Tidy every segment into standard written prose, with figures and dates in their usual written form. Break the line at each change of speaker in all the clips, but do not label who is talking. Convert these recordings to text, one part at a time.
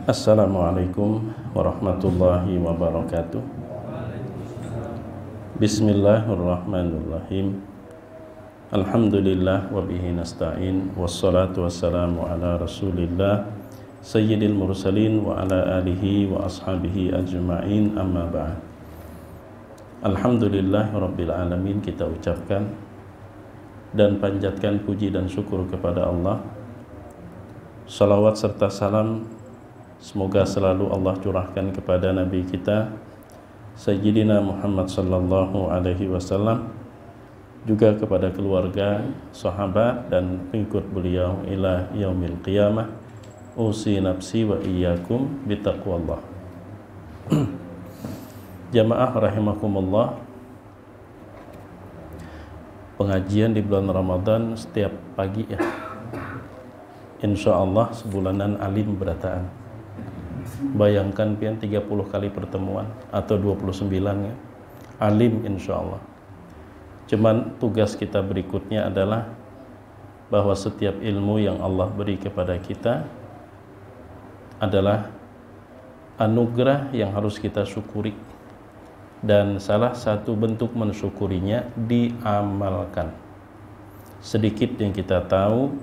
Assalamualaikum warahmatullahi wabarakatuh. Bismillahirrahmanirrahim. Alhamdulillah wa bihi nasta'in. Wassalatu wassalamu ala Rasulillah Sayyidil mursalin wa ala alihi wa ashabihi ajma'in, amma ba'd. Alhamdulillah rabbil alamin, kita ucapkan dan panjatkan puji dan syukur kepada Allah. Salawat serta salam semoga selalu Allah curahkan kepada Nabi kita Sayyidina Muhammad sallallahu alaihi wasallam, juga kepada keluarga, sahabat dan pengikut beliau ila yaumil qiyamah. Usi nafsi wa iyyakum bitaqwallah. Jamaah rahimakumullah, pengajian di bulan Ramadan setiap pagi ya, insya Allah sebulanan alim berataan. Bayangkan pian 30 kali pertemuan atau 29 ya, alim insya Allah. Cuman tugas kita berikutnya adalah bahwa setiap ilmu yang Allah beri kepada kita adalah anugerah yang harus kita syukuri, dan salah satu bentuk mensyukurinya diamalkan. Sedikit yang kita tahu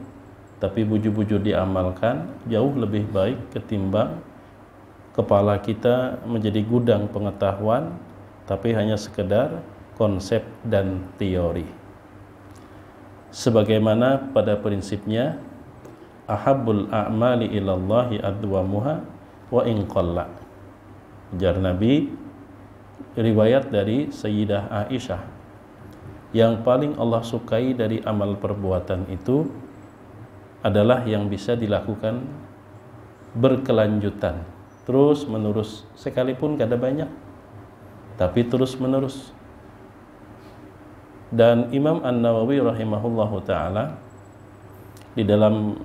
tapi bujur-bujur diamalkan jauh lebih baik ketimbang kepala kita menjadi gudang pengetahuan tapi hanya sekedar konsep dan teori. Sebagaimana pada prinsipnya ahabbul a'mali ilallahi adwamuha wa in qalla. Ujar Nabi, riwayat dari Sayyidah Aisyah, yang paling Allah sukai dari amal perbuatan itu adalah yang bisa dilakukan berkelanjutan, terus menerus, sekalipun kada banyak tapi terus menerus. Dan Imam An-Nawawi rahimahullahu ta'ala di dalam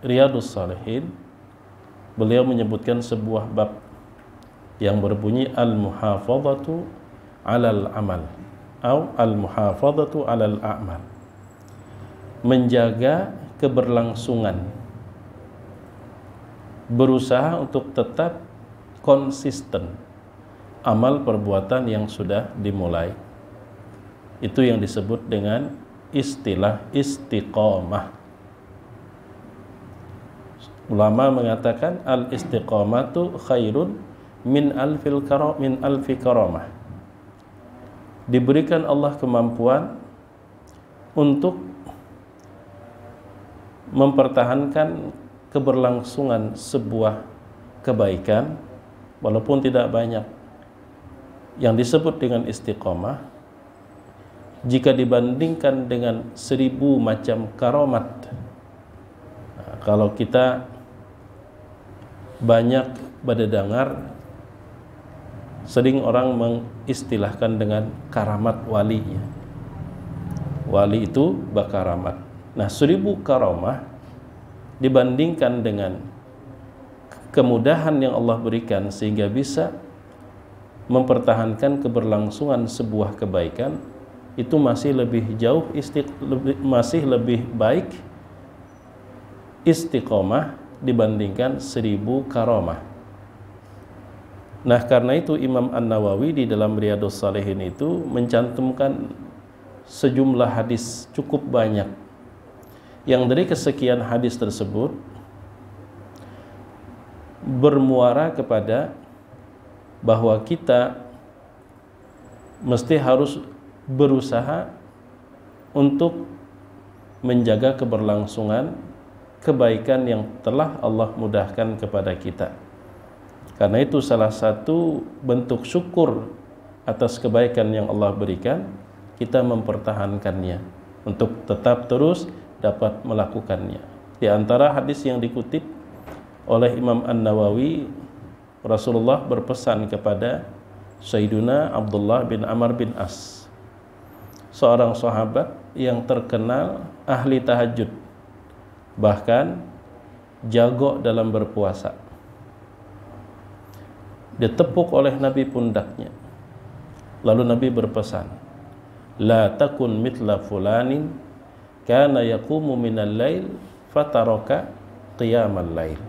Riyadhus Shalihin, beliau menyebutkan sebuah bab yang berbunyi al-muhafadhatu 'alal amal atau al-muhafadhatu 'alal a'mal, menjaga keberlangsungan, berusaha untuk tetap konsisten amal perbuatan yang sudah dimulai. Itu yang disebut dengan istilah istiqamah. Ulama mengatakan al-istiqamatu khairun min alfi karamah. Diberikan Allah kemampuan untuk mempertahankan keberlangsungan sebuah kebaikan walaupun tidak banyak. Yang disebut dengan istiqamah, jika dibandingkan dengan 1000 macam karamat, nah, kalau kita banyak berdengar, sering orang mengistilahkan dengan karamat wali. Wali itu bakaramat. Nah, 1000 karamah dibandingkan dengan kemudahan yang Allah berikan sehingga bisa mempertahankan keberlangsungan sebuah kebaikan, itu masih lebih jauh masih lebih baik istiqomah dibandingkan 1000 karamah. Nah, karena itu Imam An-Nawawi di dalam Riyadhus Shalihin itu mencantumkan sejumlah hadis cukup banyak, yang dari kesekian hadis tersebut bermuara kepada bahwa kita mesti harus berusaha untuk menjaga keberlangsungan kebaikan yang telah Allah mudahkan kepada kita. Karena itu salah satu bentuk syukur atas kebaikan yang Allah berikan, kita mempertahankannya untuk tetap terus dapat melakukannya. Di antara hadis yang dikutip oleh Imam An-Nawawi, Rasulullah berpesan kepada Sayyiduna Abdullah bin Amr bin As, seorang sahabat yang terkenal ahli tahajud, bahkan jago dalam berpuasa. Ditepuk oleh Nabi pundaknya, lalu Nabi berpesan, la takun mitla fulanin kana yaqumu minal lail fataraka qiyamal lail.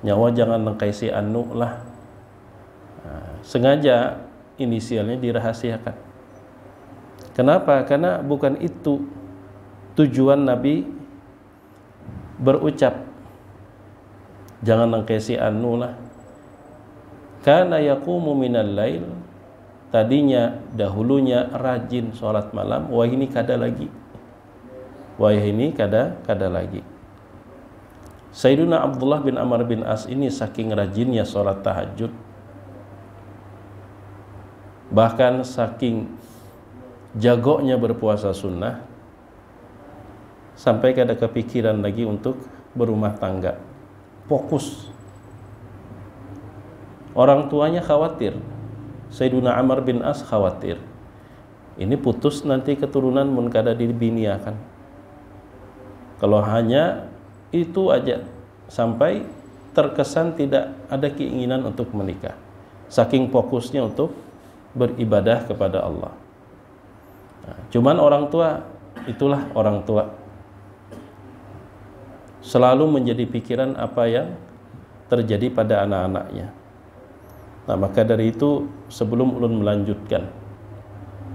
Nyawa jangan nengkai si anu lah. Sengaja inisialnya dirahasiakan. Kenapa? Karena bukan itu tujuan Nabi berucap. Jangan nengkai si anu lah. Kana yaqumu minal lail, tadinya dahulunya rajin sholat malam, wah ini kada lagi. Wah ini kada lagi. Sayyiduna Abdullah bin Amr bin As ini saking rajinnya sholat tahajud, bahkan saking jagonya berpuasa sunnah, sampai kada kepikiran lagi untuk berumah tangga. Fokus. Orang tuanya khawatir. Sayyiduna Amr bin As khawatir. Ini putus nanti keturunan mun kada dibiniakan. Kalau hanya itu aja, sampai terkesan tidak ada keinginan untuk menikah. Saking fokusnya untuk beribadah kepada Allah. Cuman orang tua, itulah orang tua. Selalu menjadi pikiran apa yang terjadi pada anak-anaknya. Nah, maka dari itu sebelum ulun melanjutkan,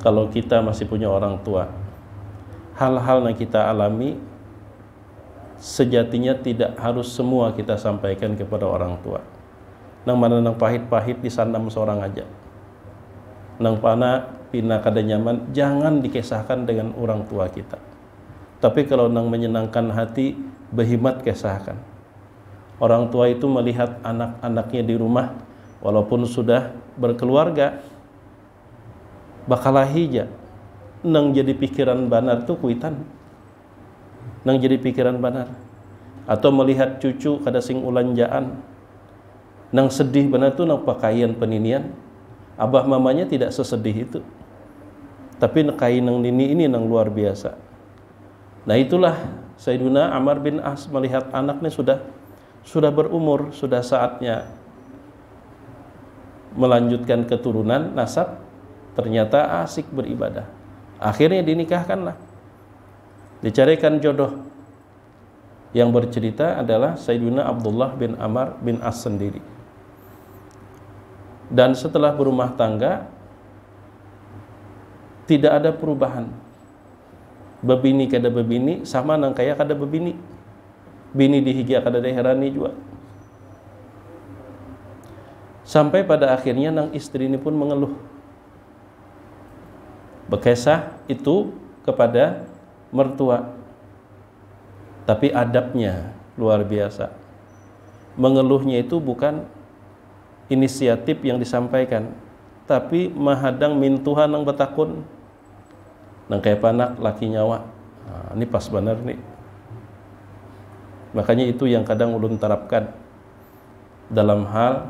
kalau kita masih punya orang tua, hal-hal yang kita alami sejatinya tidak harus semua kita sampaikan kepada orang tua. Nang mana nang pahit-pahit disandam seorang aja. Nang pana pina kada nyaman, jangan dikisahkan dengan orang tua kita. Tapi kalau nang menyenangkan hati, berhimmat kisahkan. Orang tua itu melihat anak-anaknya di rumah, walaupun sudah berkeluarga, bakalah hija. Nang jadi pikiran banar tuh kuitan. Nang jadi pikiran banar. Atau melihat cucu kada sing ulanjaan. Nang sedih benar tuh nang pakaian peninian. Abah mamanya tidak sesedih itu. Tapi nekai nang nini ini nang luar biasa. Nah itulah Sayyiduna Amr bin As melihat anaknya sudah berumur, sudah saatnya melanjutkan keturunan nasab, ternyata asik beribadah. Akhirnya dinikahkanlah, dicarikan jodoh. Yang bercerita adalah Sayyiduna Abdullah bin Amr bin As sendiri. Dan setelah berumah tangga, tidak ada perubahan. Bebini kada bebini, sama nang kaya kada bebini. Bini dihigia kada daherani juga. Sampai pada akhirnya nang istri ini pun mengeluh. Bekesah itu kepada mertua. Tapi adabnya luar biasa. Mengeluhnya itu bukan inisiatif yang disampaikan, tapi mahadang mintuhan nang betakun. Nang kaya panak laki nyawa. Nah, ini pas benar nih. Makanya itu yang kadang ulun terapkan dalam hal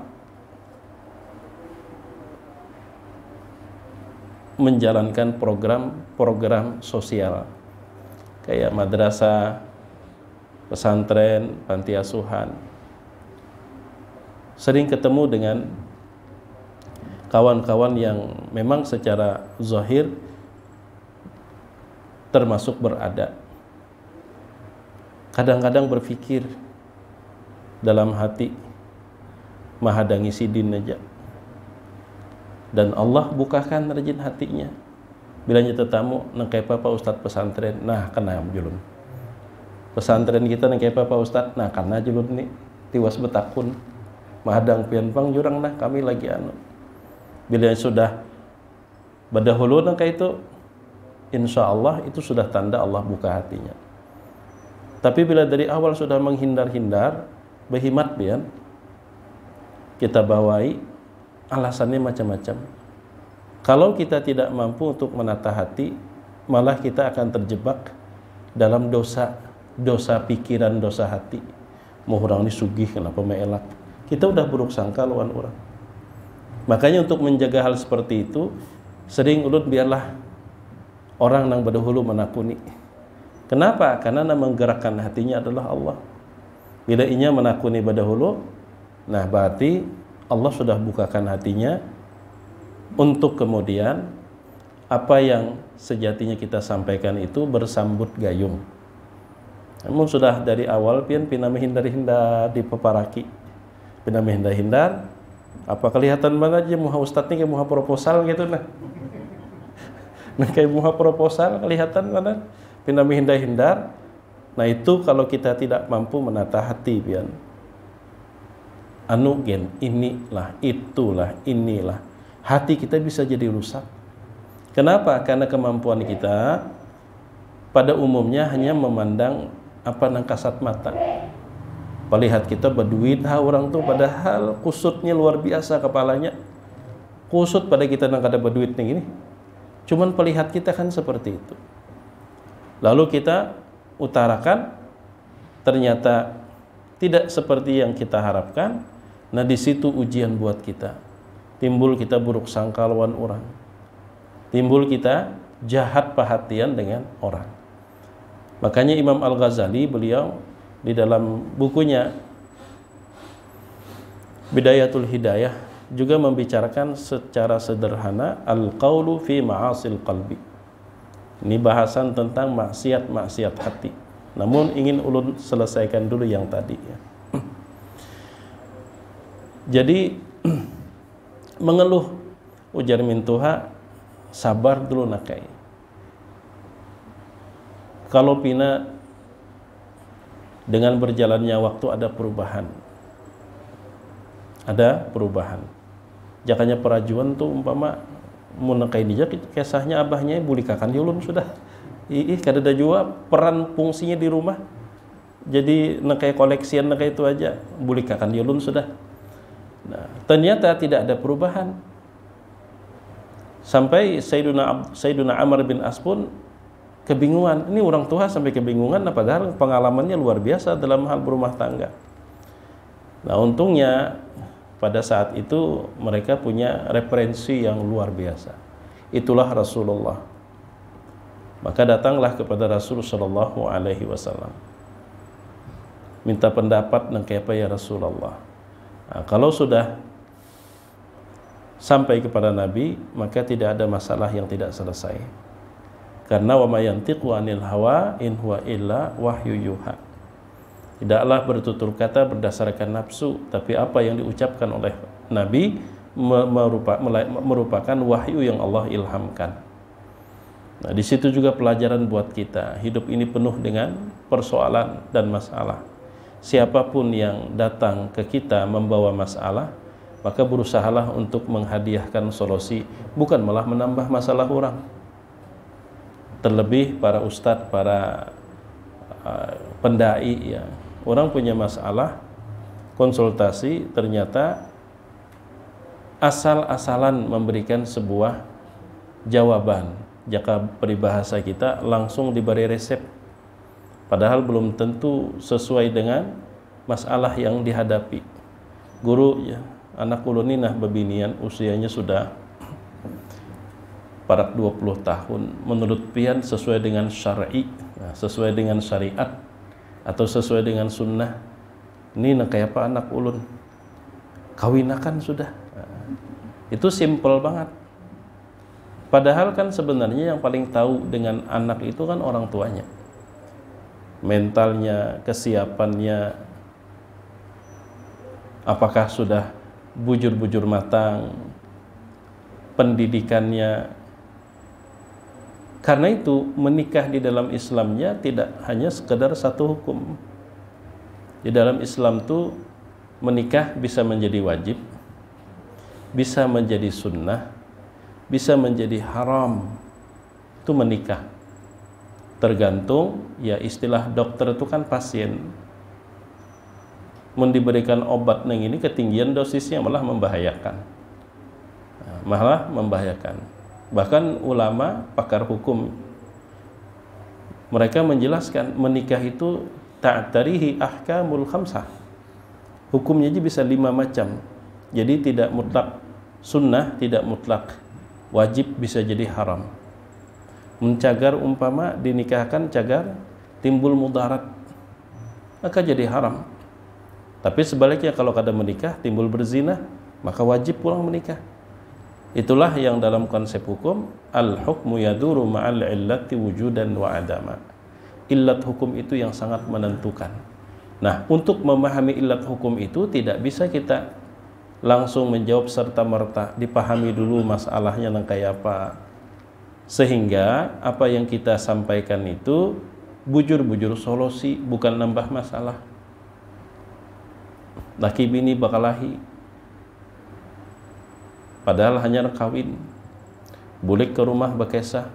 menjalankan program sosial kayak madrasah, pesantren, panti asuhan. Sering ketemu dengan kawan-kawan yang memang secara zahir termasuk berada. Kadang-kadang berpikir dalam hati, mahadangi sidin aja. Dan Allah bukakan rajin hatinya. Bilanya tetamu, nang kaya Pak Ustadz pesantren, nah kena julun. Pesantren kita nang kaya Pak Ustadz, nah kena julun nih, tiwas betakun. Mahadang pianpang jurang nah kami lagi anu. Bila sudah berdahulu nang kaya itu, insya Allah itu sudah tanda Allah buka hatinya. Tapi bila dari awal sudah menghindar-hindar, berhimat bian, kita bawai, alasannya macam-macam. Kalau kita tidak mampu untuk menata hati, malah kita akan terjebak dalam dosa pikiran, dosa hati. Mau orang ini sugih, kenapa melak? Kita udah buruk sangka lawan orang. Makanya untuk menjaga hal seperti itu, sering ulun biarlah orang yang berdahulu menakuni. Kenapa? Karena yang menggerakkan hatinya adalah Allah. Bila inya menakuni berdahulu, nah berarti Allah sudah bukakan hatinya untuk kemudian apa yang sejatinya kita sampaikan itu bersambut gayung. Namun sudah dari awal pian pina menghindar-hindar di peparaki. Pina menghindar-hindar, apa kelihatan banget aja muha ustadz nih kayak muha proposal gitu nah. Nah kayak muha proposal kelihatan mana, pina menghindar-hindar. Nah itu kalau kita tidak mampu menata hati pian. Anu gen inilah, itulah, inilah. Hati kita bisa jadi rusak. Kenapa? Karena kemampuan kita pada umumnya hanya memandang apa nang kasat mata. Melihat kita berduit, orang tuh padahal kusutnya luar biasa kepalanya. Kusut pada kita nang kada berduit nih gini. Cuman pelihat kita kan seperti itu. Lalu kita utarakan, ternyata tidak seperti yang kita harapkan. Nah di situ ujian buat kita. Timbul kita buruk sangka lawan orang. Timbul kita jahat perhatian dengan orang. Makanya Imam Al-Ghazali beliau di dalam bukunya Bidayatul Hidayah juga membicarakan secara sederhana al-qaulu fi ma'asil qalbi. Ini bahasan tentang maksiat-maksiat hati. Namun ingin ulun selesaikan dulu yang tadi ya. Jadi mengeluh ujar mintuha, sabar dulu nakai. Kalau pina dengan berjalannya waktu ada perubahan. Ada perubahan. Jakanya perajuan tuh umpama mun nakai dia kisahnya abahnya bulikakan di ulun sudah. Kada ada juga peran fungsinya di rumah. Jadi nakai koleksian nakai itu aja bulikakan di ulun sudah. Nah, ternyata tidak ada perubahan. Sampai Sayyiduna Amr bin As pun kebingungan. Ini orang tua sampai kebingungan, padahal pengalamannya luar biasa dalam hal berumah tangga. Nah, untungnya pada saat itu mereka punya referensi yang luar biasa. Itulah Rasulullah. Maka datanglah kepada Rasul sallallahu alaihi wasallam. Minta pendapat nang apa ya Rasulullah. Nah, kalau sudah sampai kepada Nabi, maka tidak ada masalah yang tidak selesai. Karena wa may yantiqu 'anil hawa in huwa illa wahyu yuha. Tidaklah bertutur kata berdasarkan nafsu, tapi apa yang diucapkan oleh Nabi merupakan wahyu yang Allah ilhamkan. Nah, di situ juga pelajaran buat kita. Hidup ini penuh dengan persoalan dan masalah. Siapapun yang datang ke kita membawa masalah, maka berusahalah untuk menghadiahkan solusi, bukan malah menambah masalah orang. Terlebih para ustadz, para pendai ya. Orang punya masalah, konsultasi, ternyata asal-asalan memberikan sebuah jawaban. Jika peribahasa kita langsung diberi resep. Padahal belum tentu sesuai dengan masalah yang dihadapi. Guru ya, anak ulun ini nah bebinian usianya sudah parak 20 tahun. Menurut pian sesuai dengan syar'i, sesuai dengan syariat atau sesuai dengan sunnah. Ini nah kayak apa anak ulun? Kawinakan sudah. Itu simple banget. Padahal kan sebenarnya yang paling tahu dengan anak itu kan orang tuanya. Mentalnya, kesiapannya, apakah sudah bujur-bujur matang, pendidikannya. Karena itu menikah di dalam Islamnya tidak hanya sekedar satu hukum. Di dalam Islam itu menikah bisa menjadi wajib, bisa menjadi sunnah, bisa menjadi haram. Itu menikah. Tergantung, ya istilah dokter itu kan pasien. Diberikan obat neng ini ketinggian dosisnya malah membahayakan. Bahkan ulama, pakar hukum, mereka menjelaskan menikah itu ta'tarihi ahkamul khamsah. Hukumnya aja bisa 5 macam. Jadi tidak mutlak sunnah, tidak mutlak wajib, bisa jadi haram. Mencagar umpama dinikahkan cagar timbul mudarat, maka jadi haram. Tapi sebaliknya kalau kada menikah timbul berzina, maka wajib pulang menikah. Itulah yang dalam konsep hukum al-hukmu yaduru ma'al illati wujudan wa adama. Illat hukum itu yang sangat menentukan. Nah, untuk memahami ilat hukum itu tidak bisa kita langsung menjawab serta-merta, dipahami dulu masalahnya yang kayak apa. Sehingga apa yang kita sampaikan itu bujur-bujur solusi, bukan nambah masalah. Laki bini bakalahi, padahal hanya kawin. Bulik ke rumah bekesah,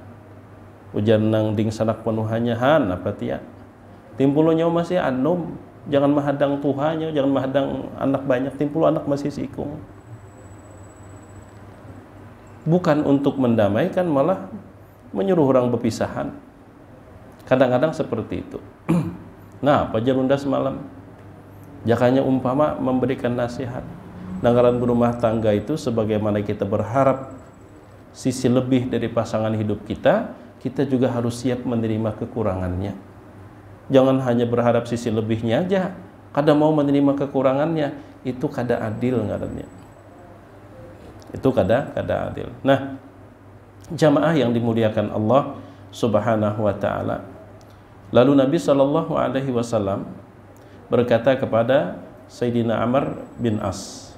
ujar nang ding sanak penuhannya han apa tia. Timpulu nyawa masih anum, jangan menghadang Tuhannya, jangan menghadang anak banyak, timpulu anak masih sikung. Bukan untuk mendamaikan, malah menyuruh orang berpisahan. Kadang-kadang seperti itu. Nah, apa jarunda semalam? Jakanya umpama memberikan nasihat. Nanggaran berumah tangga itu sebagaimana kita berharap sisi lebih dari pasangan hidup kita, kita juga harus siap menerima kekurangannya. Jangan hanya berharap sisi lebihnya aja, kada mau menerima kekurangannya, itu kada adil ngarannya. Itu kada adil. Nah, jamaah yang dimuliakan Allah Subhanahu wa taala. Lalu Nabi sallallahu alaihi wasallam berkata kepada Sayyidina Amr bin As,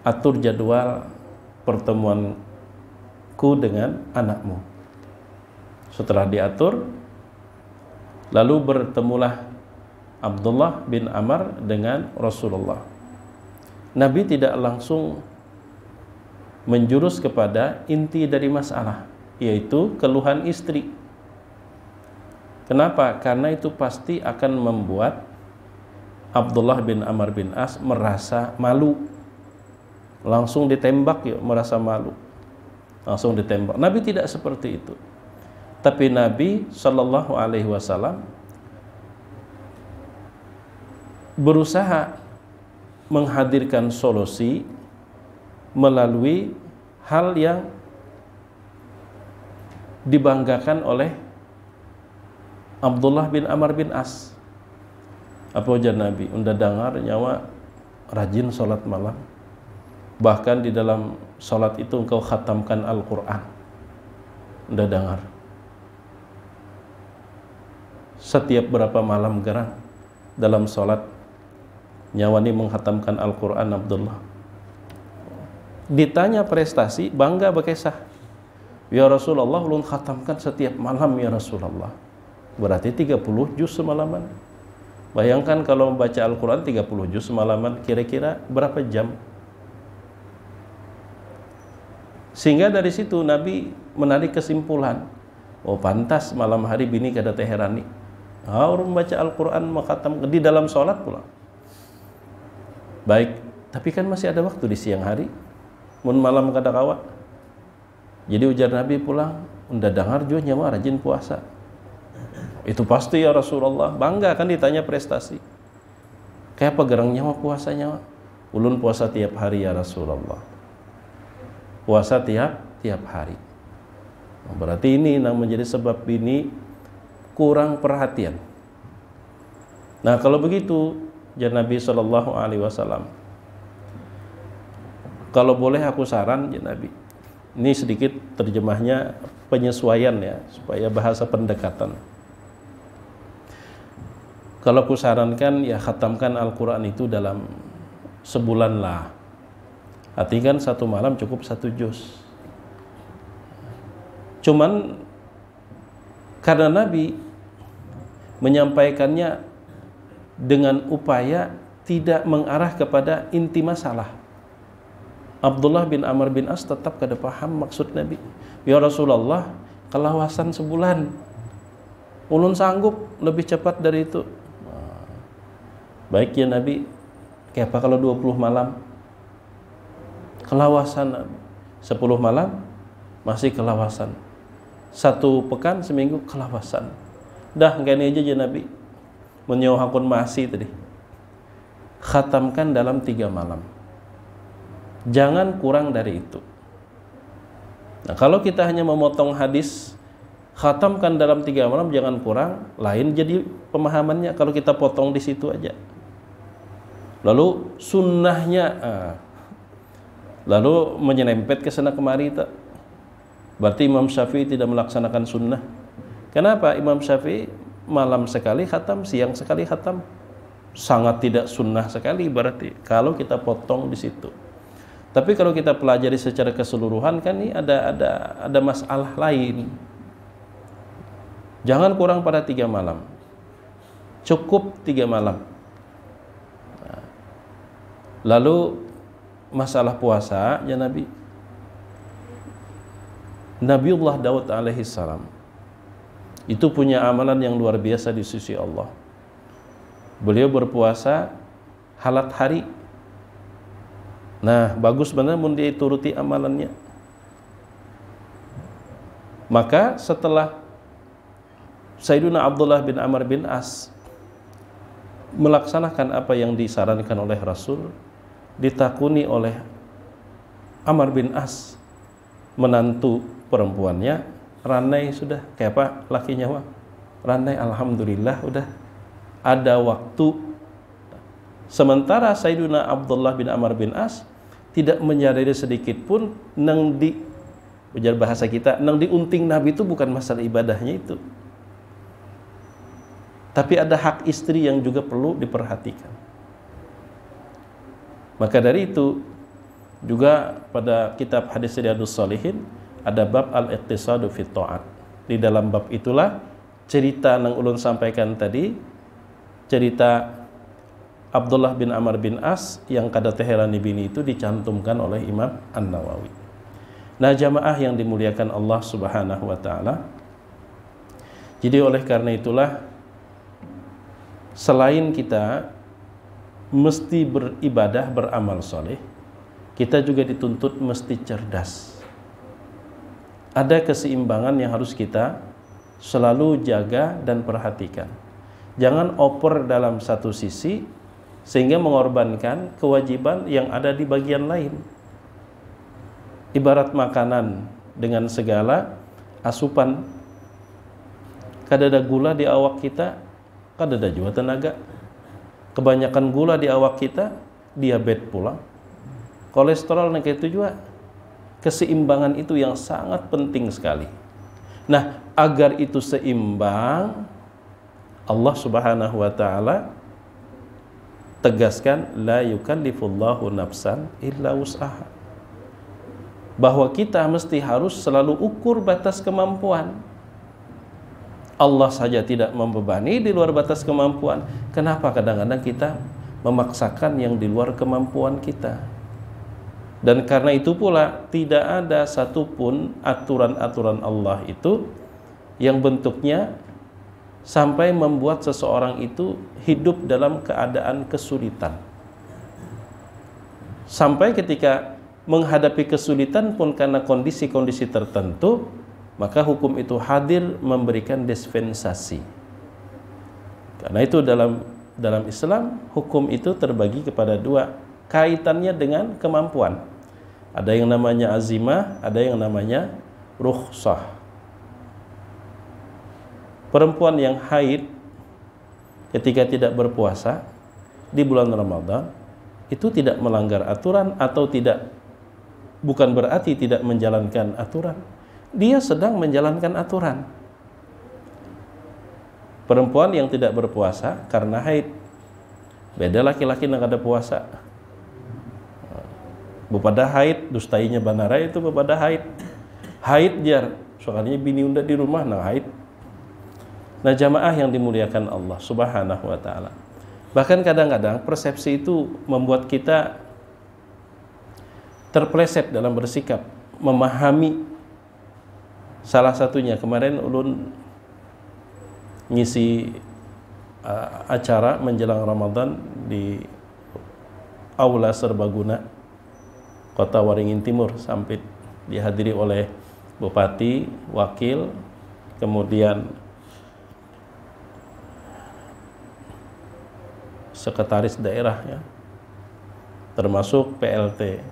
atur jadwal pertemuanku dengan anakmu. Setelah diatur, lalu bertemulah Abdullah bin Amr dengan Rasulullah. Nabi tidak langsung menjurus kepada inti dari masalah, yaitu keluhan istri. Kenapa? Karena itu pasti akan membuat Abdullah bin Amr bin As merasa malu. Langsung ditembak, yuk, merasa malu. Langsung ditembak. Nabi tidak seperti itu. Tapi Nabi Shallallahu Alaihi Wasallam berusaha menghadirkan solusi melalui hal yang dibanggakan oleh Abdullah bin Amr bin As. Apa ujar Nabi? Unda dengar nyawa rajin sholat malam. Bahkan di dalam sholat itu engkau khatamkan Al-Quran. Unda dengar. Setiap berapa malam gerang dalam sholat nyawa ini menghatamkan Al-Quran Abdullah. Ditanya prestasi, bangga bekesah. Ya Rasulullah, ulun khatamkan setiap malam ya Rasulullah. Berarti 30 juz semalaman. Bayangkan kalau membaca Al-Quran 30 juz semalaman, kira-kira berapa jam? Sehingga dari situ Nabi menarik kesimpulan, oh pantas malam hari bini kada teherani. Orang baca Al-Quran mengkhatam di dalam sholat pula. Baik, tapi kan masih ada waktu di siang hari. Mun malam kada kawa. Jadi ujar Nabi pulang, unda dengar juga nyawa rajin puasa. Itu pasti ya Rasulullah. Bangga kan ditanya prestasi. Kayak apa gerang nyawa puasa nyawa? Ulun puasa tiap hari ya Rasulullah. Puasa tiap hari. Berarti ini yang menjadi sebab ini kurang perhatian. Nah, kalau begitu, ya Nabi Shallallahu Alaihi Wasallam, kalau boleh aku saran, ya Nabi, ini sedikit terjemahnya penyesuaian ya, supaya bahasa pendekatan. Kalau aku sarankan, ya khatamkan Al-Quran itu dalam sebulan lah. Artinya kan satu malam cukup 1 juz. Cuman karena Nabi menyampaikannya dengan upaya tidak mengarah kepada inti masalah, Abdullah bin Amr bin As tetap kada paham maksud Nabi. Ya Rasulullah, kelawasan sebulan, ulun sanggup lebih cepat dari itu. Baik ya Nabi, kayak apa kalau 20 malam? Kelawasan 10 malam masih kelawasan. 1 pekan, seminggu kelawasan. Dah gini aja ya Nabi. Menyohakun masih tadi. Khatamkan dalam 3 malam. Jangan kurang dari itu. Nah, kalau kita hanya memotong hadis, khatamkan dalam 3 malam, jangan kurang. Lain jadi pemahamannya kalau kita potong di situ aja. Lalu sunnahnya, lalu menyerempet ke sana kemari tak. Berarti Imam Syafi'i tidak melaksanakan sunnah. Kenapa? Imam Syafi'i malam sekali khatam, siang sekali khatam. sangat tidak sunnah sekali berarti kalau kita potong di situ. Tapi kalau kita pelajari secara keseluruhan kan ini ada masalah lain. Jangan kurang pada 3 malam. Cukup 3 malam. Lalu masalah puasa ya Nabiullah Daud alaihissalam itu punya amalan yang luar biasa di sisi Allah. Beliau berpuasa halat hari. Nah, bagus benar mun dituruti amalannya. Maka setelah Sayyiduna Abdullah bin Amr bin As melaksanakan apa yang disarankan oleh Rasul, ditakuni oleh Amr bin As, menantu perempuannya, ranai sudah, kayak apa lakinya wah? Ranai, alhamdulillah udah ada waktu. Sementara Sayyiduna Abdullah bin Amr bin As tidak menyadari sedikit pun nang di ujar bahasa kita, nang diunting Nabi itu bukan masalah ibadahnya itu. Tapi ada hak istri yang juga perlu diperhatikan. Maka dari itu juga pada kitab Hadis Riyadhus Shalihin ada bab al-iqtisadu fit ta'at. Di dalam bab itulah cerita yang ulun sampaikan tadi, cerita Abdullah bin Amr bin As yang kada teherani bini itu dicantumkan oleh Imam An-Nawawi. Nah, jamaah yang dimuliakan Allah Subhanahu wa taala. Jadi oleh karena itulah selain kita mesti beribadah, beramal soleh, kita juga dituntut mesti cerdas. Ada keseimbangan yang harus kita selalu jaga dan perhatikan. Jangan over dalam satu sisi sehingga mengorbankan kewajiban yang ada di bagian lain. Ibarat makanan dengan segala asupan. Kadada gula di awak kita, kadada juga tenaga. Kebanyakan gula di awak kita, diabetes pula. Kolesterol yang kayak itu juga. Keseimbangan itu yang sangat penting sekali. Nah, agar itu seimbang, Allah Subhanahu wa taala tegaskan la yukallifullahu nafsan illa wus'aha. Bahwa kita mesti harus selalu ukur batas kemampuan. Allah saja tidak membebani di luar batas kemampuan. Kenapa kadang-kadang kita memaksakan yang di luar kemampuan kita? Dan karena itu pula tidak ada satupun aturan-aturan Allah itu yang bentuknya sampai membuat seseorang itu hidup dalam keadaan kesulitan. Sampai ketika menghadapi kesulitan pun karena kondisi-kondisi tertentu, maka hukum itu hadir memberikan dispensasi. Karena itu dalam Islam hukum itu terbagi kepada dua, kaitannya dengan kemampuan. Ada yang namanya azimah, ada yang namanya rukhsah. Perempuan yang haid ketika tidak berpuasa di bulan Ramadan itu tidak melanggar aturan atau tidak, bukan berarti tidak menjalankan aturan. Dia sedang menjalankan aturan. Perempuan yang tidak berpuasa karena haid, beda laki-laki yang ada puasa. Bepada haid, dustainya banara itu bepada haid. Haid jar, soalnya bini unda di rumah nah haid. Nah, jamaah yang dimuliakan Allah Subhanahu wa taala. Bahkan kadang-kadang persepsi itu membuat kita terpleset dalam bersikap, memahami. Salah satunya kemarin ulun ngisi acara menjelang Ramadan di Aula Serbaguna Kota Waringin Timur, sampai dihadiri oleh Bupati, Wakil, kemudian Sekretaris Daerah ya, termasuk PLT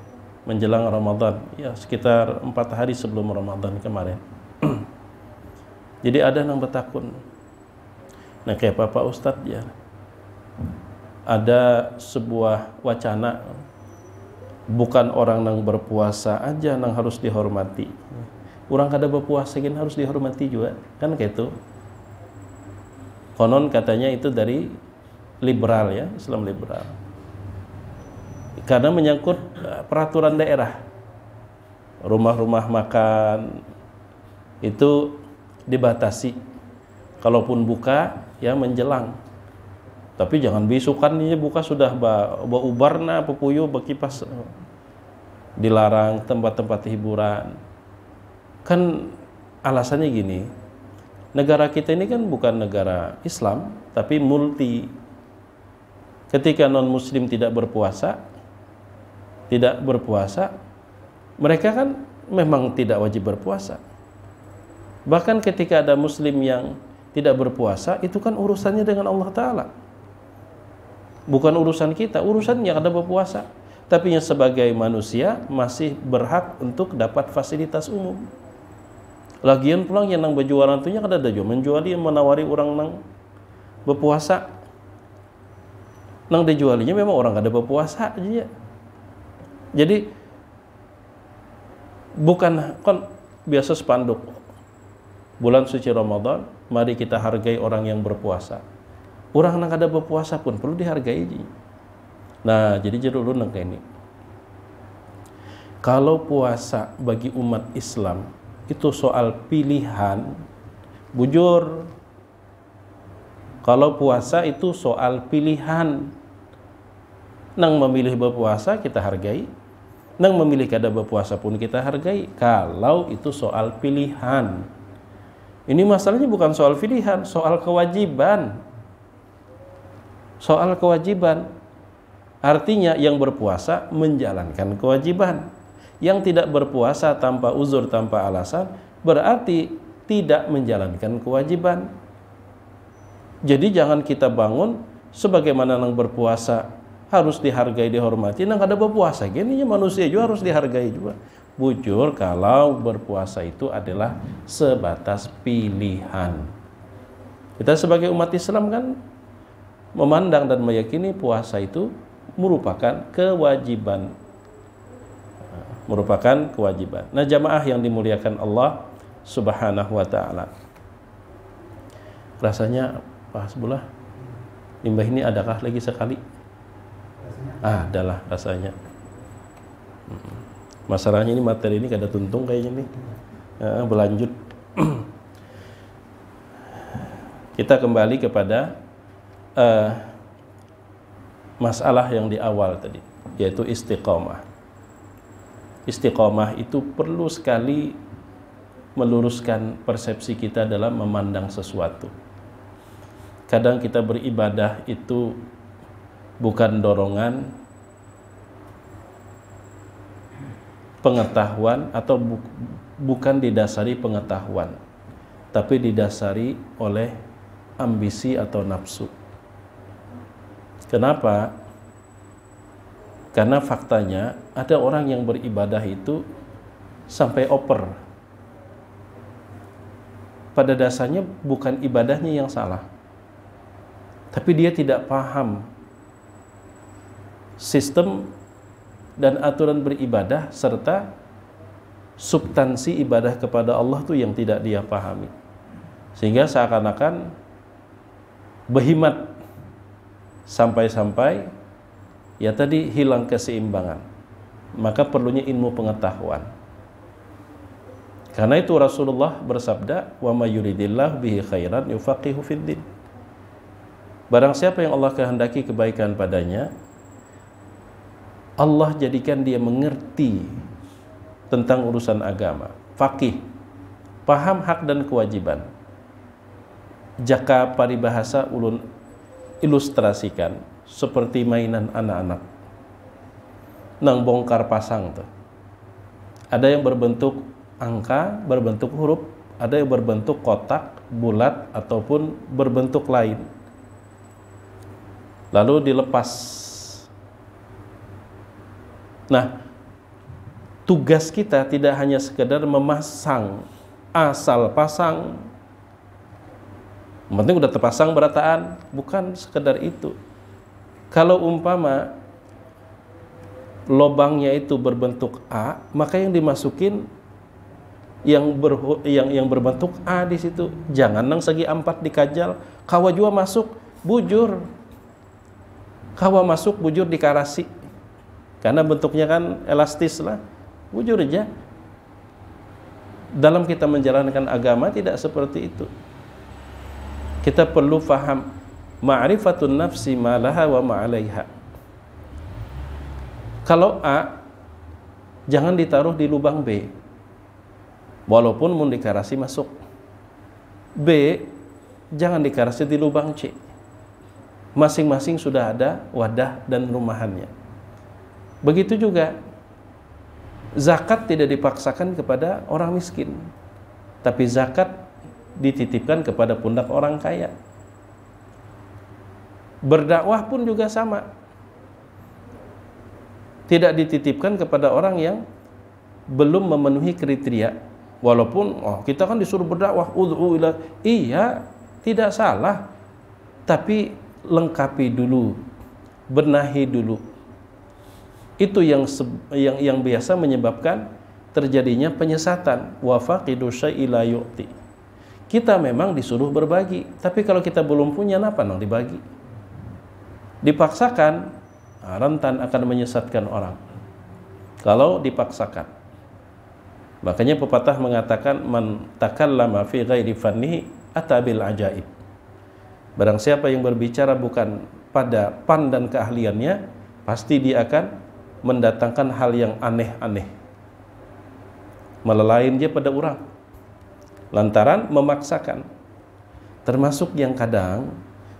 menjelang Ramadan ya, sekitar 4 hari sebelum Ramadan kemarin. Jadi ada yang bertakun, nah kayak Pak Ustadz ya, ada sebuah wacana bukan orang yang berpuasa aja yang harus dihormati, orang kada berpuasa kan harus dihormati juga kan, kayak itu konon katanya itu dari liberal ya, Islam liberal. Karena menyangkut peraturan daerah. Rumah-rumah makan itu dibatasi. Kalaupun buka ya menjelang. Tapi jangan bisukan ini buka sudah ubarna pepuyu bekipas. Dilarang tempat-tempat hiburan. Kan alasannya gini. Negara kita ini kan bukan negara Islam, tapi multi. Ketika non-muslim tidak berpuasa, mereka kan memang tidak wajib berpuasa. Bahkan ketika ada muslim yang tidak berpuasa, itu kan urusannya dengan Allah Ta'ala. Bukan urusan kita, urusannya ada berpuasa. Tapi yang sebagai manusia masih berhak untuk dapat fasilitas umum. Lagian pulang yang nang berjualan tuh ada juga menjuali menawari orang nang berpuasa. Nang dijualinya memang orang ada berpuasa aja. Jadi bukan kan biasa spanduk bulan suci Ramadan, mari kita hargai orang yang berpuasa. Orang nang ada berpuasa pun perlu dihargai. Nah, jadi dulu nang ini. Kalau puasa bagi umat Islam itu soal pilihan, bujur. Kalau puasa itu soal pilihan. Nang memilih berpuasa kita hargai, nang memilih kada berpuasa pun kita hargai. Kalau itu soal pilihan. Ini masalahnya bukan soal pilihan, soal kewajiban. Soal kewajiban. Artinya yang berpuasa menjalankan kewajiban. Yang tidak berpuasa tanpa uzur, tanpa alasan, berarti tidak menjalankan kewajiban. Jadi jangan kita bangun sebagaimana nang berpuasa harus dihargai, dihormati, nang ada berpuasa gini manusia juga harus dihargai juga. Bujur kalau berpuasa itu adalah sebatas pilihan. Kita sebagai umat Islam kan memandang dan meyakini puasa itu merupakan kewajiban. Nah, jamaah yang dimuliakan Allah Subhanahu wa ta'ala. Rasanya Pak Hasbullah, limbah ini adakah lagi sekali? Adalah rasanya. Masalahnya ini materi ini kada tuntung kayaknya nih. Berlanjut. Kita kembali kepada masalah yang di awal tadi, yaitu istiqomah. Istiqomah itu perlu sekali meluruskan persepsi kita dalam memandang sesuatu. Kadang kita beribadah itu bukan dorongan pengetahuan atau bukan didasari pengetahuan, tapi didasari oleh ambisi atau nafsu. Kenapa? Karena faktanya ada orang yang beribadah itu sampai oper. Pada dasarnya bukan ibadahnya yang salah, tapi dia tidak paham sistem dan aturan beribadah serta substansi ibadah kepada Allah itu yang tidak dia pahami. Sehingga seakan-akan behimat sampai-sampai ya tadi hilang keseimbangan. Maka perlunya ilmu pengetahuan. Karena itu Rasulullah bersabda, "Wa may yuridillahu bihi khairan yufaqihu fiddin." Barang siapa yang Allah kehendaki kebaikan padanya, Allah jadikan dia mengerti tentang urusan agama, faqih, paham hak dan kewajiban. Jaka paribahasa ulun ilustrasikan seperti mainan anak-anak. Nang bongkar pasang tuh. Ada yang berbentuk angka, berbentuk huruf, ada yang berbentuk kotak, bulat ataupun berbentuk lain. Lalu dilepas. Nah, tugas kita tidak hanya sekedar memasang, asal pasang. Yang penting udah terpasang berataan, bukan sekedar itu. Kalau umpama lobangnya itu berbentuk A, maka yang dimasukin yang berbentuk A di situ. Jangan nang segi 4 dikajal, kawa jua masuk, bujur. Hawa masuk, bujur di karasi. Karena bentuknya kan elastis lah. Bujur aja. Dalam kita menjalankan agama tidak seperti itu. Kita perlu faham ma'rifatun nafsi ma laha wa ma 'alaiha. Kalau A, jangan ditaruh di lubang B. Walaupun mun dikarasi masuk. B, jangan dikarasi di lubang C. Masing-masing sudah ada wadah dan rumahannya. Begitu juga zakat tidak dipaksakan kepada orang miskin, tapi zakat dititipkan kepada pundak orang kaya. Berdakwah pun juga sama, tidak dititipkan kepada orang yang belum memenuhi kriteria. Walaupun kita kan disuruh berdakwah, ud'u ila, iya, tidak salah, tapi lengkapi dulu, benahi dulu. Itu yang biasa menyebabkan terjadinya penyesatan. Wa faqidu syai'i la yu'ti. Kita memang disuruh berbagi, tapi kalau kita belum punya, apa nang dibagi? Dipaksakan, rentan akan menyesatkan orang. Kalau dipaksakan. Makanya pepatah mengatakan, man takallama fi ghairi fannihi atabil ajaib. Barang siapa yang berbicara bukan pada pan dan keahliannya, pasti dia akan mendatangkan hal yang aneh-aneh, melelain dia pada orang lantaran memaksakan. Termasuk yang kadang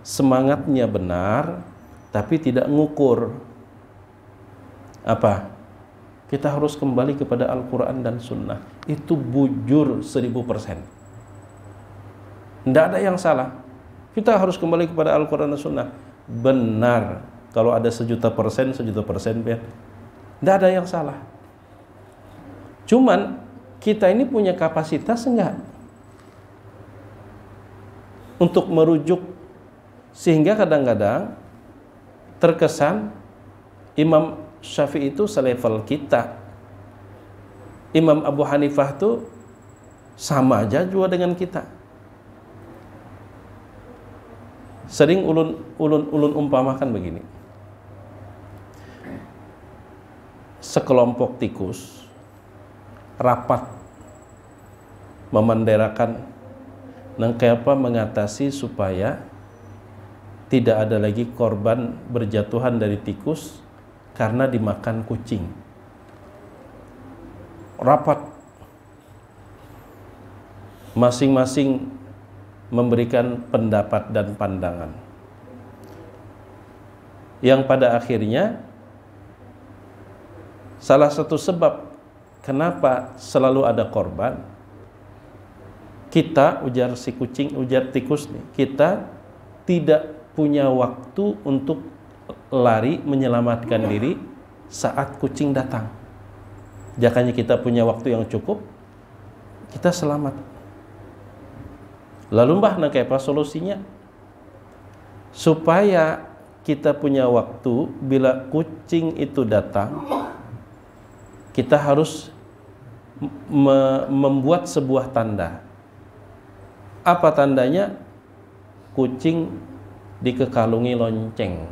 semangatnya benar tapi tidak ngukur. Apa? Kita harus kembali kepada Al-Quran dan Sunnah. Itu bujur 1000%. Tidak ada yang salah. Kita harus kembali kepada Al-Quran dan Sunnah. Benar. Kalau ada 1.000.000%, 1.000.000%, tidak ada yang salah. Cuman kita ini punya kapasitas enggak untuk merujuk, sehingga kadang-kadang terkesan Imam Syafi'i itu selevel kita, Imam Abu Hanifah itu sama aja juga dengan kita. Sering ulun umpamakan begini. Sekelompok tikus rapat memanderakan nangkapa mengatasi supaya tidak ada lagi korban berjatuhan dari tikus karena dimakan kucing. Rapat, masing-masing memberikan pendapat dan pandangan, yang pada akhirnya salah satu sebab kenapa selalu ada korban, kita, ujar si kucing, ujar tikus nih, kita tidak punya waktu untuk lari menyelamatkan diri saat kucing datang. Jakanya kita punya waktu yang cukup, kita selamat. Lalu mbah nah kayak apa solusinya? Supaya kita punya waktu bila kucing itu datang, kita harus membuat sebuah tanda. Apa tandanya? Kucing dikekalungi lonceng.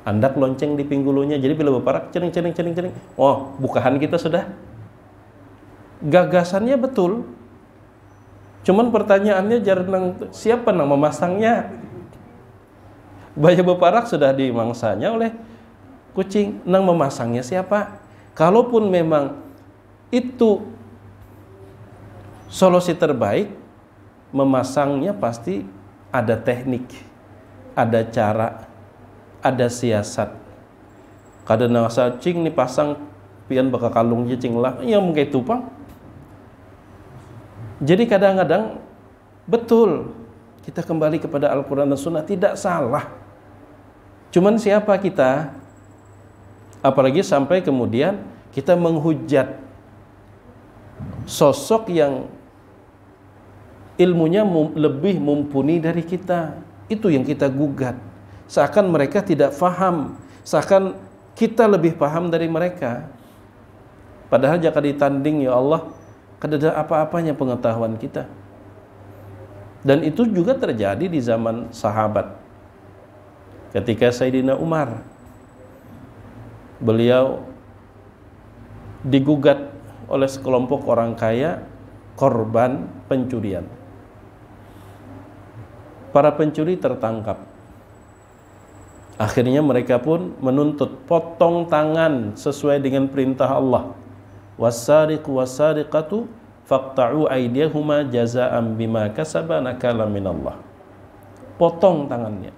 Andak lonceng di pinggulunya. Jadi bila berparak cering. Oh, bukahan kita sudah. Gagasannya betul. Cuman pertanyaannya jarang siapa nang memasangnya. Bayi berparak sudah dimangsanya oleh kucing. Nang memasangnya siapa? Kalaupun memang itu solusi terbaik, memasangnya pasti ada teknik, ada cara, ada siasat. Kadang nasa cing nih pasang pian bakal kalung cing lah, yang mungkin tupang. Jadi kadang-kadang betul kita kembali kepada Al-Quran dan Sunnah, tidak salah. Cuman siapa kita? Apalagi sampai kemudian kita menghujat sosok yang ilmunya lebih mumpuni dari kita. Itu yang kita gugat. Seakan mereka tidak faham, seakan kita lebih paham dari mereka. Padahal jika ditanding, ya Allah, kada apa-apanya pengetahuan kita. Dan itu juga terjadi di zaman sahabat. ketika Sayyidina Umar, beliau digugat oleh sekelompok orang kaya korban pencurian. Para pencuri tertangkap. Akhirnya mereka pun menuntut potong tangan sesuai dengan perintah Allah. Wasariqu wasariqatu faqta'u aydiyahuma jazaa'an bima kasaba nakala minallah. Potong tangannya.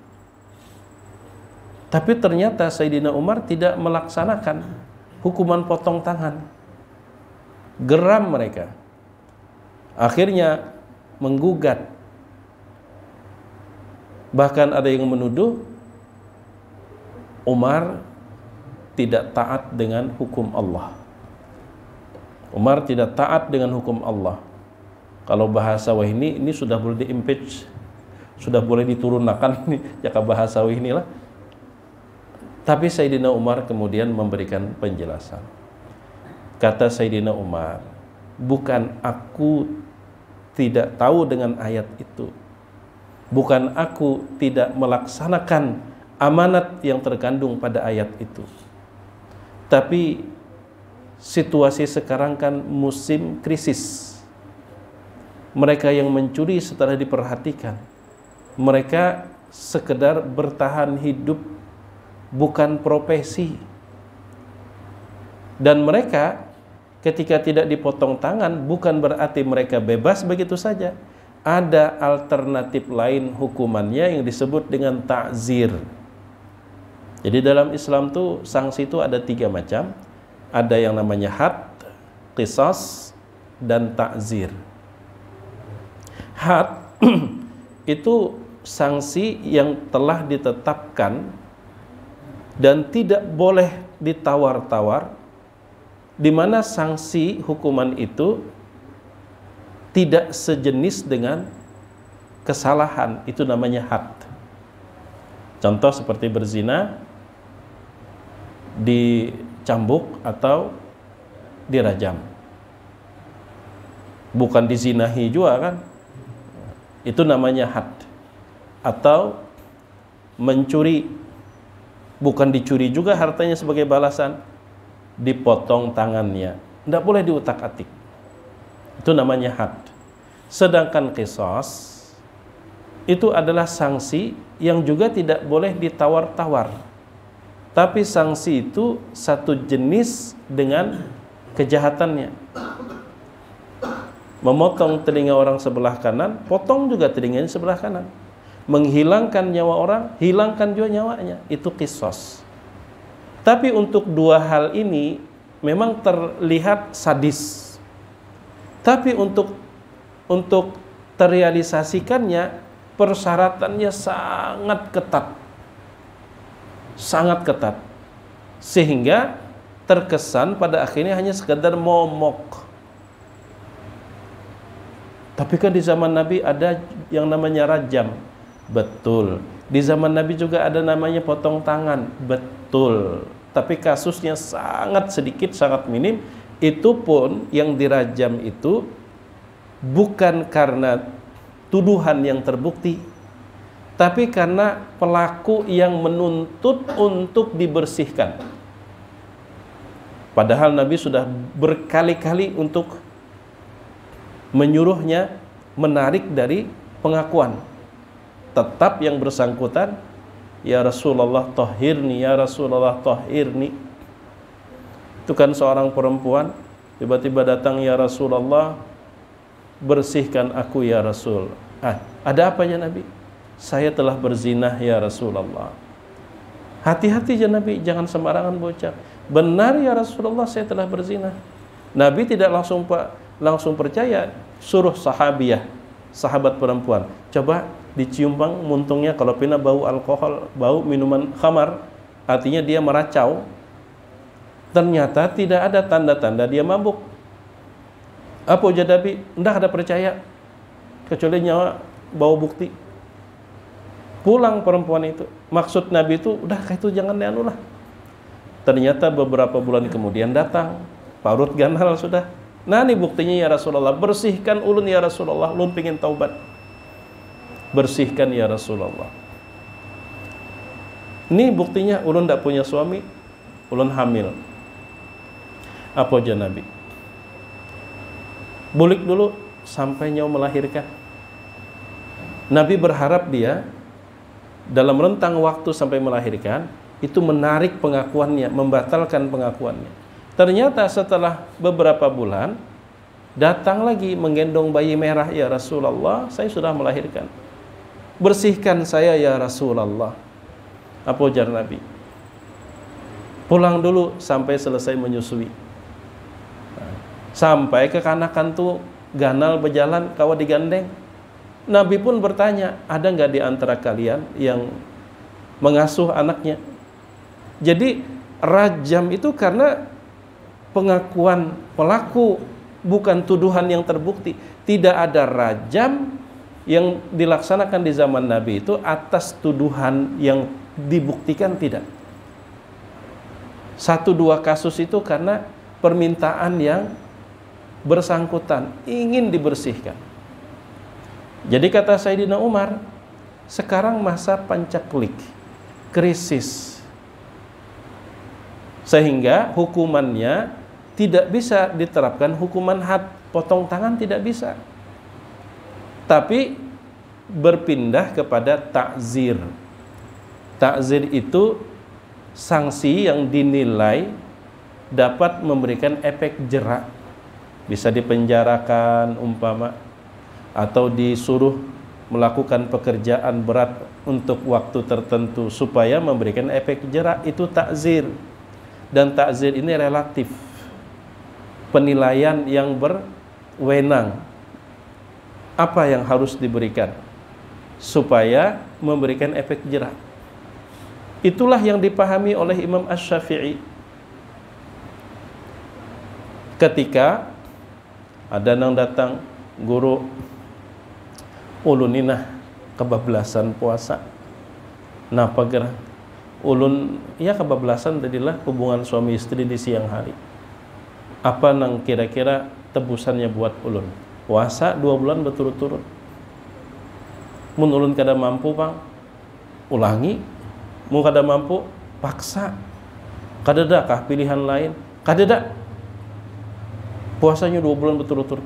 Tapi ternyata Sayyidina Umar tidak melaksanakan hukuman potong tangan. Geram mereka. Akhirnya menggugat. Bahkan ada yang menuduh Umar tidak taat dengan hukum Allah. Umar tidak taat dengan hukum Allah. Kalau bahasa wahini ini sudah boleh di-impeach, sudah boleh diturunkan ini, jika bahasa wahini lah. Tapi Sayyidina Umar kemudian memberikan penjelasan. Kata Sayyidina Umar, bukan aku tidak tahu dengan ayat itu, bukan aku tidak melaksanakan amanat yang terkandung pada ayat itu, tapi situasi sekarang kan musim krisis. Mereka yang mencuri setelah diperhatikan, mereka sekedar bertahan hidup, bukan profesi. Dan mereka ketika tidak dipotong tangan bukan berarti mereka bebas begitu saja. Ada alternatif lain hukumannya yang disebut dengan ta'zir. Jadi dalam Islam tuh sanksi itu ada 3 macam. Ada yang namanya had, qisas, dan ta'zir. Had itu sanksi yang telah ditetapkan dan tidak boleh ditawar-tawar, di mana sanksi hukuman itu tidak sejenis dengan kesalahan, itu namanya had. Contoh seperti berzina, dicambuk atau dirajam. Bukan dizinahi juga kan? Itu namanya had. Atau mencuri, bukan dicuri juga hartanya sebagai balasan, dipotong tangannya. Tidak boleh diutak-atik. Itu namanya had. Sedangkan qisas itu adalah sanksi yang juga tidak boleh ditawar-tawar. Tapi sanksi itu satu jenis dengan kejahatannya. Memotong telinga orang sebelah kanan, potong juga telinganya sebelah kanan. Menghilangkan nyawa orang, hilangkan juga nyawanya. Itu qisas. Tapi untuk 2 hal ini memang terlihat sadis. Tapi untuk terrealisasikannya persyaratannya sangat ketat. Sangat ketat. Sehingga terkesan pada akhirnya hanya sekedar momok. Tapi kan di zaman Nabi ada yang namanya rajam. Betul. Di zaman Nabi juga ada namanya potong tangan. Betul. Tapi kasusnya sangat sedikit, sangat minim. Itu pun yang dirajam itu bukan karena tuduhan yang terbukti, tapi karena pelaku yang menuntut untuk dibersihkan. Padahal Nabi sudah berkali-kali untuk menyuruhnya menarik dari pengakuan. Tetap yang bersangkutan, ya Rasulullah tahhirni, ya Rasulullah tahhirni. Itu kan seorang perempuan tiba-tiba datang, ya Rasulullah bersihkan aku ya Rasul. Ada apa ya Nabi? Saya telah berzinah ya Rasulullah. Hati-hati ya Nabi, jangan sembarangan bocah. Benar ya Rasulullah, saya telah berzinah. Nabi tidak langsung percaya, suruh sahabiah, sahabat perempuan, coba dicium bang muntungnya, kalau pina bau alkohol, bau minuman khamar, artinya dia meracau. Ternyata tidak ada tanda-tanda dia mabuk. Apa ujar Nabi? Ndak ada percaya kecuali nyawa bawa bukti. Pulang perempuan itu. Maksud Nabi itu udah kayak itu jangan dianu lah. Ternyata beberapa bulan kemudian datang, parut ganal sudah. Nah ini buktinya ya Rasulullah, bersihkan ulun ya Rasulullah, ulun pengen taubat. Bersihkan ya Rasulullah. Ini buktinya ulun tidak punya suami, ulun hamil. Apa aja Nabi? Bulik dulu sampai nyawa melahirkan. Nabi berharap dia dalam rentang waktu sampai melahirkan itu menarik pengakuannya, membatalkan pengakuannya. Ternyata setelah beberapa bulan datang lagi menggendong bayi merah, ya Rasulullah, saya sudah melahirkan. Bersihkan saya ya Rasulullah. Apa ujar Nabi? Pulang dulu sampai selesai menyusui. Sampai kekanakan tuh ganal berjalan kawa digandeng. Nabi pun bertanya, ada nggak di antara kalian yang mengasuh anaknya? Jadi rajam itu karena pengakuan pelaku, bukan tuduhan yang terbukti. Tidak ada rajam yang dilaksanakan di zaman Nabi itu atas tuduhan yang dibuktikan, tidak. 1-2 kasus itu karena permintaan yang bersangkutan ingin dibersihkan. Jadi kata Sayyidina Umar, sekarang masa pancaklik, krisis, sehingga hukumannya tidak bisa diterapkan hukuman had, potong tangan tidak bisa, tapi berpindah kepada takzir. Takzir itu sanksi yang dinilai dapat memberikan efek jera, bisa dipenjarakan umpama, atau disuruh melakukan pekerjaan berat untuk waktu tertentu supaya memberikan efek jera, itu takzir. Dan takzir ini relatif, penilaian yang berwenang. Apa yang harus diberikan supaya memberikan efek jera? Itulah yang dipahami oleh Imam Asy-Syafi'i ketika ada yang datang, guru, ulun inah kebablasan puasa. Napa gerah? Ulun ya kebablasan tadilah hubungan suami istri di siang hari. Apa nang kira-kira tebusannya buat ulun? Puasa 2 bulan berturut-turut. Mun ulun kada mampu, Bang, ulangi. Mun kada mampu, paksa. Kadada kah pilihan lain? Kadada. Puasanya 2 bulan berturut-turut.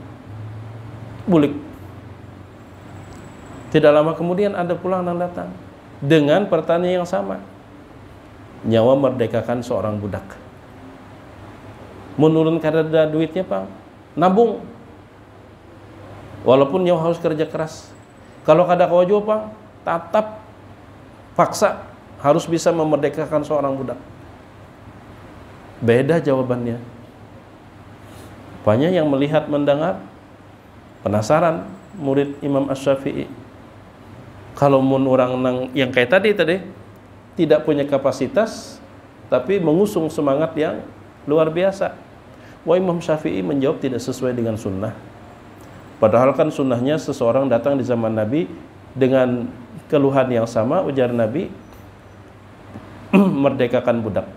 Bulik. Tidak lama kemudian ada pulang yang datang dengan pertanyaan yang sama. Nyawa merdekakan seorang budak. Menurun kadada duitnya, Pak, nabung. Walaupun nyawa harus kerja keras. Kalau kada kawajo, Pak, tatap paksa harus bisa memerdekakan seorang budak. Beda jawabannya. Banyak yang melihat mendengar penasaran murid Imam Asy-Syafi'i. Kalau mun orang yang kayak tadi tidak punya kapasitas tapi mengusung semangat yang luar biasa. Wah, Imam Syafi'i menjawab tidak sesuai dengan sunnah. Padahal kan sunnahnya seseorang datang di zaman Nabi dengan keluhan yang sama, ujar Nabi, merdekakan budak.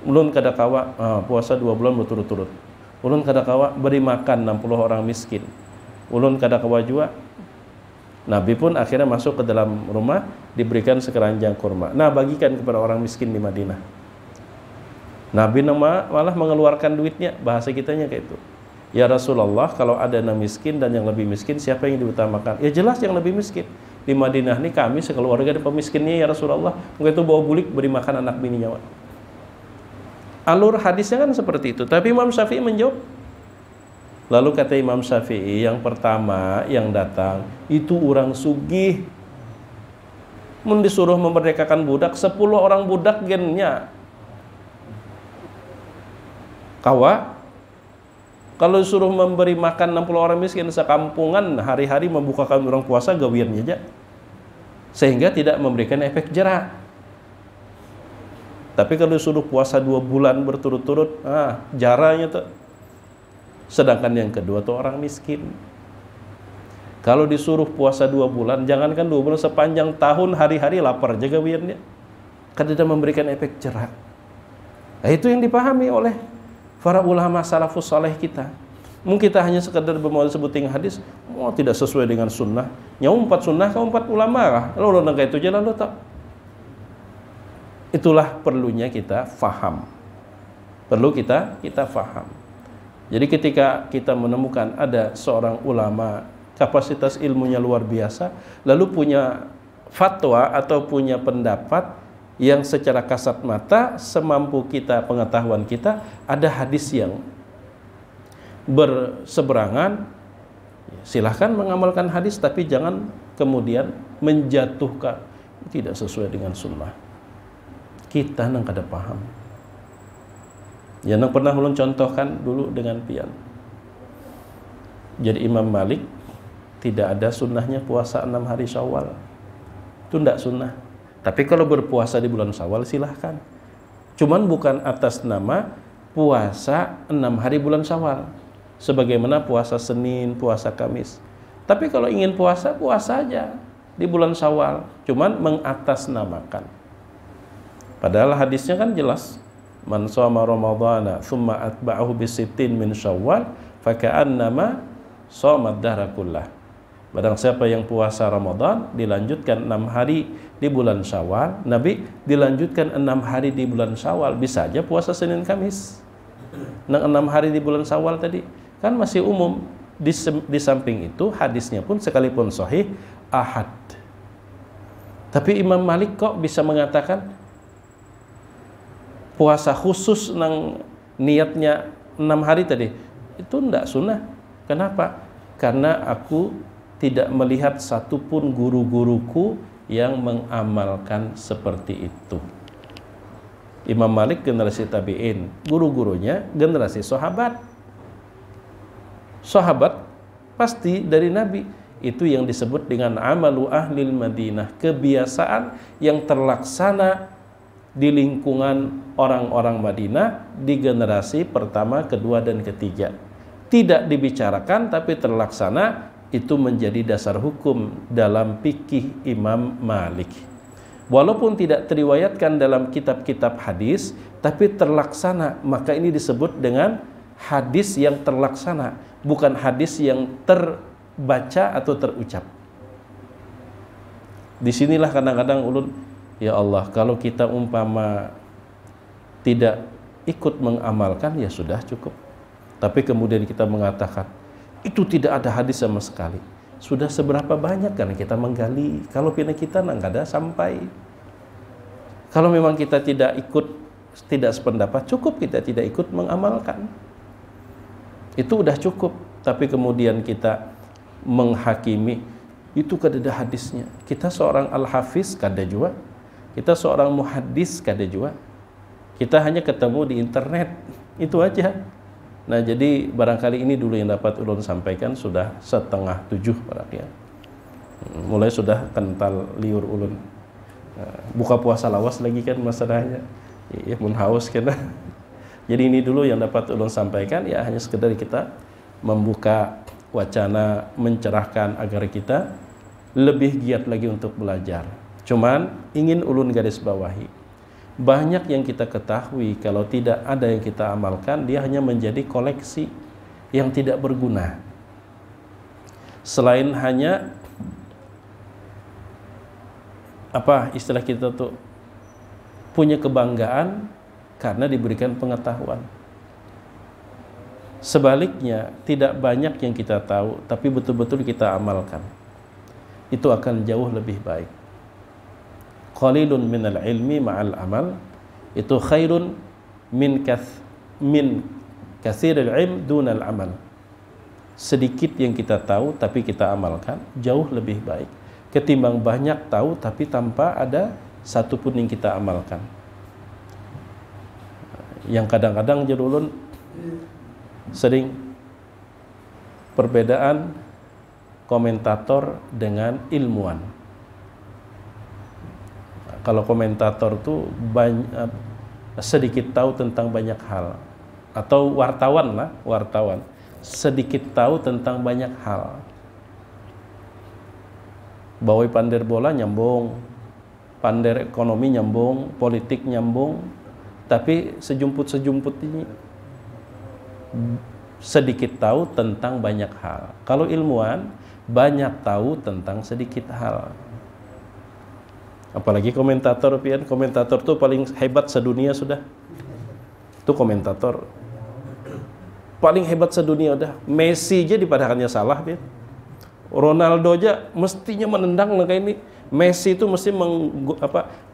Ulun kada kawa puasa 2 bulan berturut-turut. Ulun kada kawa beri makan 60 orang miskin. Ulun kada kawa jua. Nabi pun akhirnya masuk ke dalam rumah, diberikan sekeranjang kurma. Nah, bagikan kepada orang miskin di Madinah. Nabi malah mengeluarkan duitnya, bahasa kitanya kayak itu. Ya Rasulullah, kalau ada yang miskin dan yang lebih miskin, siapa yang diutamakan? Ya jelas yang lebih miskin. Di Madinah ini kami sekeluarga ada pemiskinnya, ya Rasulullah. Mungkin itu bawa bulik beri makan anak bini nyawa. Alur hadisnya kan seperti itu. Tapi Imam Syafi'i menjawab. Lalu kata Imam Syafi'i, yang pertama yang datang itu orang sugih. Mun disuruh memerdekakan budak, 10 orang budak gennya kawa. Kalau disuruh memberi makan 60 orang miskin sekampungan, hari-hari membukakan orang puasa gawiannya aja, sehingga tidak memberikan efek jera. Tapi kalau disuruh puasa 2 bulan berturut-turut, jaranya tuh. Sedangkan yang kedua tuh orang miskin. Kalau disuruh puasa 2 bulan, jangankan 2 bulan, sepanjang tahun hari-hari lapar jaga wiannya, kan tidak memberikan efek jera. Nah, itu yang dipahami oleh para ulama salafus saleh kita. Mungkin kita hanya sekedar mau sebutin hadis, tidak sesuai dengan sunnah. Nyawa 4 sunnah, kau 4 ulama kah? Lalu nangka itu jalan lo tak. Itulah perlunya kita faham. Perlu kita faham. Jadi ketika kita menemukan ada seorang ulama kapasitas ilmunya luar biasa, lalu punya fatwa atau punya pendapat yang secara kasat mata semampu kita pengetahuan kita ada hadis yang berseberangan, silahkan mengamalkan hadis, tapi jangan kemudian menjatuhkan tidak sesuai dengan sunnah. Kita nang kada paham. Ya nang pernah ulun contohkan dulu dengan pian. Jadi Imam Malik tidak ada sunnahnya puasa 6 hari Syawal. Itu tidak sunnah. Tapi kalau berpuasa di bulan Syawal silahkan. Cuman bukan atas nama puasa 6 hari bulan Syawal. Sebagaimana puasa Senin, puasa Kamis. Tapi kalau ingin puasa, puasa aja di bulan Syawal. Cuman mengatasnamakan. Padahal hadisnya kan jelas. Man shoma Ramadhana thumma atba'ahu bisittin min Syawal faka'annama shoma ad-dahra kullah. Barang siapa yang puasa Ramadan dilanjutkan 6 hari di bulan Syawal, Nabi dilanjutkan 6 hari di bulan Syawal, bisa aja puasa Senin Kamis. 6 hari di bulan Syawal tadi kan masih umum. Di samping itu hadisnya pun sekalipun sahih ahad. Tapi Imam Malik kok bisa mengatakan puasa khusus nang niatnya 6 hari tadi itu ndak sunnah. Kenapa? Karena aku tidak melihat satupun guru-guruku yang mengamalkan seperti itu. Imam Malik generasi tabi'in, guru-gurunya generasi sahabat. Sahabat pasti dari Nabi. Itu yang disebut dengan amalu ahlil Madinah, kebiasaan yang terlaksana di lingkungan orang-orang Madinah di generasi pertama, kedua, dan ketiga. Tidak dibicarakan tapi terlaksana, itu menjadi dasar hukum dalam fikih Imam Malik. Walaupun tidak teriwayatkan dalam kitab-kitab hadis, tapi terlaksana, maka ini disebut dengan hadis yang terlaksana, bukan hadis yang terbaca atau terucap. Disinilah kadang-kadang ulun, ya Allah, kalau kita umpama tidak ikut mengamalkan, ya sudah cukup. Tapi kemudian kita mengatakan, itu tidak ada hadis sama sekali. Sudah seberapa banyak kan kita menggali. Kalau pina kita nggak ada sampai. Kalau memang kita tidak ikut, tidak sependapat, cukup kita tidak ikut mengamalkan. Itu udah cukup. Tapi kemudian kita menghakimi, itu kada ada hadisnya. Kita seorang al-hafiz kada juga. Kita seorang muhaddis kada juga. Kita hanya ketemu di internet. Itu aja. Nah, jadi barangkali ini dulu yang dapat ulun sampaikan, sudah 6:30 barangkali. Mulai sudah kental liur ulun. Buka puasa lawas lagi kan masalahnya. Ya mun haus kena. Jadi ini dulu yang dapat ulun sampaikan, ya hanya sekedar kita membuka wacana, mencerahkan agar kita lebih giat lagi untuk belajar. Cuman ingin ulun garis bawahi, banyak yang kita ketahui kalau tidak ada yang kita amalkan, dia hanya menjadi koleksi yang tidak berguna. Selain hanya apa istilah kita tuh, punya kebanggaan karena diberikan pengetahuan. Sebaliknya, tidak banyak yang kita tahu tapi betul-betul kita amalkan, itu akan jauh lebih baik. Qalilun minal ilmi ma'al amal itu khairun min katsiril ilm dunal amal. Sedikit yang kita tahu tapi kita amalkan jauh lebih baik ketimbang banyak tahu tapi tanpa ada satu pun yang kita amalkan. Yang kadang-kadang jadulun sering perbedaan komentator dengan ilmuwan. Kalau komentator tuh sedikit tahu tentang banyak hal, atau wartawan lah, wartawan sedikit tahu tentang banyak hal. Bawai pandir bola nyambung, pandir ekonomi nyambung, politik nyambung, tapi sejumput-sejumput ini sedikit tahu tentang banyak hal. Kalau ilmuwan banyak tahu tentang sedikit hal. Apalagi komentator, pian komentator tuh paling hebat sedunia sudah. Itu komentator paling hebat sedunia udah. Messi aja dipadakannya salah, pian. Ronaldo aja mestinya menendang nang kayak ini. Messi itu mesti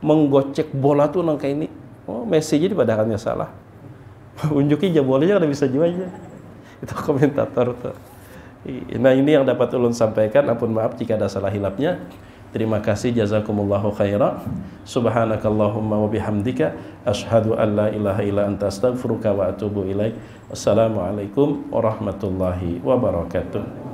menggocek bola tuh nang kayak ini. Oh, Messi aja dipadakannya salah. Unjuki aja bolanya ada bisa juga aja. Itu komentator tuh. Nah, ini yang dapat ulun sampaikan. Ampun maaf jika ada salah hilapnya. Terima kasih, jazakumullahu khairan. Subhanakallahumma wa bihamdika asyhadu an la ilaha illa anta astaghfiruka wa atubu ilaik. Assalamualaikum warahmatullahi wabarakatuh.